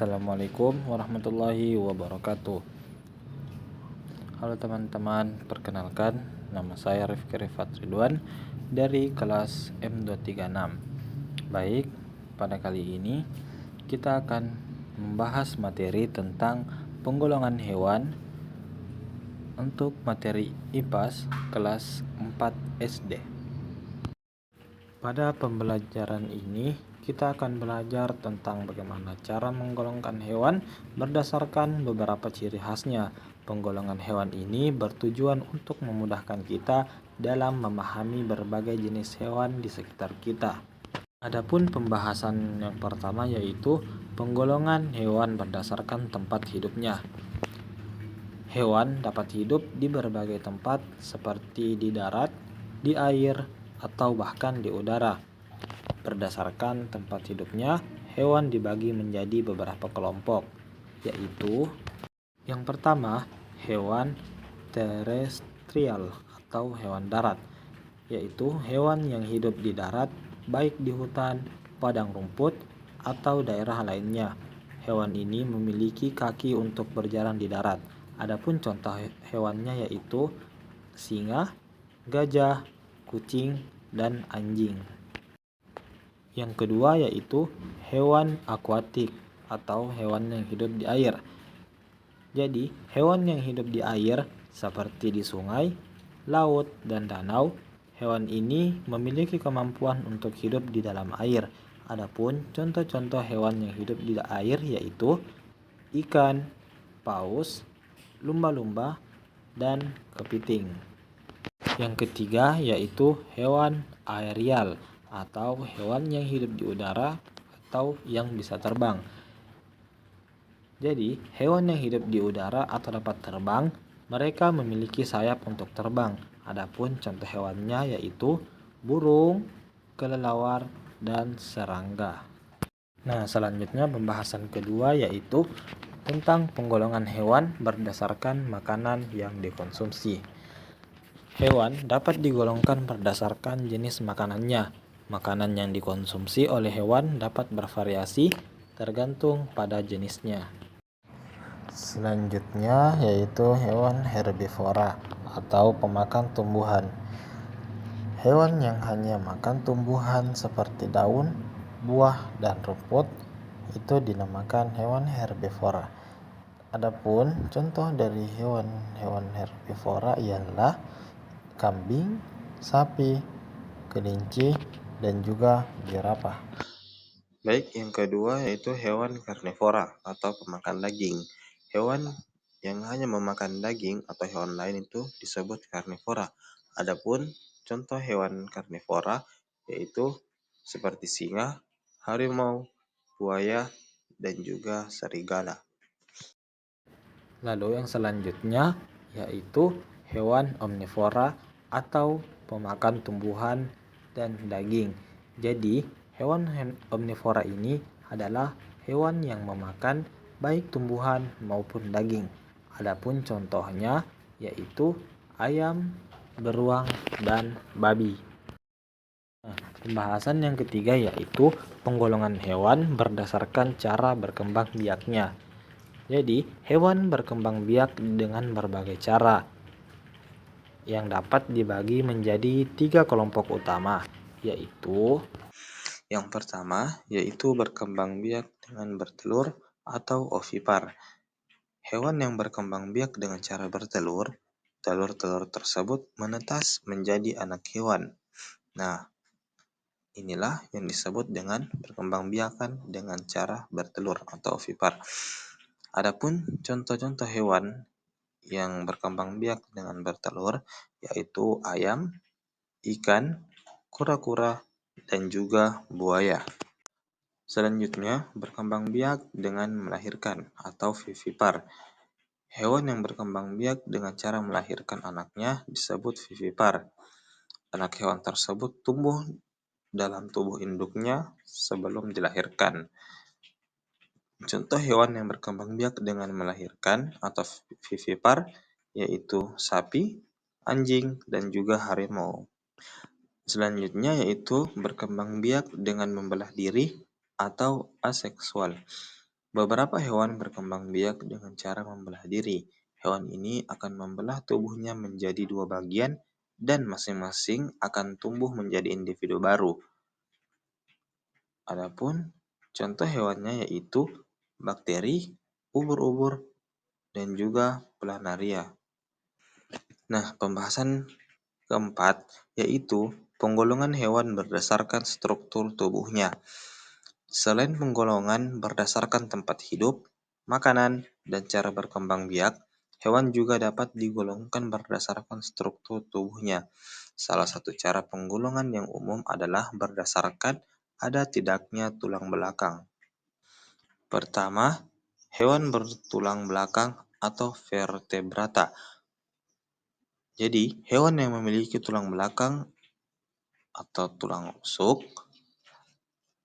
Assalamualaikum warahmatullahi wabarakatuh. Halo teman-teman, perkenalkan nama saya Rifki Rifat Ridwan dari kelas M236. Baik, pada kali ini kita akan membahas materi tentang penggolongan hewan untuk materi IPAS kelas 4 SD. Pada pembelajaran ini, kita akan belajar tentang bagaimana cara menggolongkan hewan berdasarkan beberapa ciri khasnya. Penggolongan hewan ini bertujuan untuk memudahkan kita dalam memahami berbagai jenis hewan di sekitar kita. Adapun pembahasan yang pertama yaitu penggolongan hewan berdasarkan tempat hidupnya. Hewan dapat hidup di berbagai tempat seperti di darat, di air, atau bahkan di udara. Berdasarkan tempat hidupnya, hewan dibagi menjadi beberapa kelompok, yaitu yang pertama, hewan terestrial atau hewan darat, yaitu hewan yang hidup di darat, baik di hutan, padang rumput, atau daerah lainnya. Hewan ini memiliki kaki untuk berjalan di darat. Adapun contoh hewannya yaitu singa, gajah, kucing, dan anjing. Yang kedua yaitu hewan akuatik atau hewan yang hidup di air. Jadi, hewan yang hidup di air seperti di sungai, laut, dan danau, hewan ini memiliki kemampuan untuk hidup di dalam air. Adapun contoh-contoh hewan yang hidup di air yaitu ikan, paus, lumba-lumba, dan kepiting. Yang ketiga yaitu hewan aerial atau hewan yang hidup di udara atau yang bisa terbang. Jadi, hewan yang hidup di udara atau dapat terbang, mereka memiliki sayap untuk terbang. Adapun contoh hewannya yaitu burung, kelelawar, dan serangga. Nah, selanjutnya pembahasan kedua yaitu tentang penggolongan hewan berdasarkan makanan yang dikonsumsi. Hewan dapat digolongkan berdasarkan jenis makanannya. Makanan yang dikonsumsi oleh hewan dapat bervariasi tergantung pada jenisnya. Selanjutnya yaitu hewan herbivora atau pemakan tumbuhan. Hewan yang hanya makan tumbuhan seperti daun, buah, dan rumput itu dinamakan hewan herbivora. Adapun contoh dari hewan-hewan herbivora ialah kambing, sapi, kelinci, dan juga jerapah. Baik, yang kedua yaitu hewan karnivora atau pemakan daging. Hewan yang hanya memakan daging atau hewan lain itu disebut karnivora. Adapun contoh hewan karnivora yaitu seperti singa, harimau, buaya, dan juga serigala. Lalu yang selanjutnya yaitu hewan omnivora atau pemakan tumbuhan dan daging. Jadi, hewan omnivora ini adalah hewan yang memakan baik tumbuhan maupun daging. Adapun contohnya yaitu ayam, beruang, dan babi. Nah, pembahasan yang ketiga yaitu penggolongan hewan berdasarkan cara berkembang biaknya. Jadi, hewan berkembang biak dengan berbagai cara yang dapat dibagi menjadi 3 kelompok utama, yaitu yang pertama yaitu berkembang biak dengan bertelur atau ovipar. Hewan yang berkembang biak dengan cara bertelur, telur-telur tersebut menetas menjadi anak hewan. Nah, inilah yang disebut dengan perkembangbiakan dengan cara bertelur atau ovipar. Adapun contoh-contoh hewan yang berkembang biak dengan bertelur yaitu ayam, ikan, kura-kura, dan juga buaya. Selanjutnya, berkembang biak dengan melahirkan atau vivipar. Hewan yang berkembang biak dengan cara melahirkan anaknya disebut vivipar. Anak hewan tersebut tumbuh dalam tubuh induknya sebelum dilahirkan. Contoh hewan yang berkembang biak dengan melahirkan atau vivipar yaitu sapi, anjing, dan juga harimau. Selanjutnya yaitu berkembang biak dengan membelah diri atau aseksual. Beberapa hewan berkembang biak dengan cara membelah diri. Hewan ini akan membelah tubuhnya menjadi dua bagian dan masing-masing akan tumbuh menjadi individu baru. Adapun contoh hewannya yaitu bakteri, ubur-ubur, dan juga planaria. Nah, pembahasan keempat yaitu penggolongan hewan berdasarkan struktur tubuhnya. Selain penggolongan berdasarkan tempat hidup, makanan, dan cara berkembang biak, hewan juga dapat digolongkan berdasarkan struktur tubuhnya. Salah satu cara penggolongan yang umum adalah berdasarkan ada tidaknya tulang belakang. Pertama, hewan bertulang belakang atau vertebrata. Jadi, hewan yang memiliki tulang belakang atau tulang rusuk,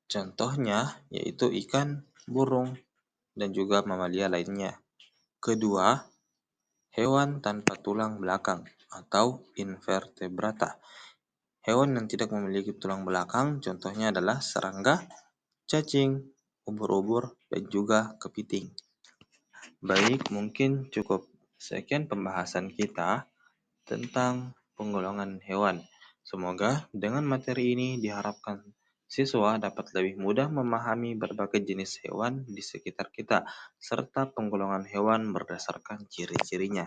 contohnya yaitu ikan, burung, dan juga mamalia lainnya. Kedua, hewan tanpa tulang belakang atau invertebrata. Hewan yang tidak memiliki tulang belakang contohnya adalah serangga, cacing, ubur-ubur, dan juga kepiting. Baik, mungkin cukup sekian pembahasan kita tentang penggolongan hewan. Semoga dengan materi ini diharapkan siswa dapat lebih mudah memahami berbagai jenis hewan di sekitar kita, serta penggolongan hewan berdasarkan ciri-cirinya.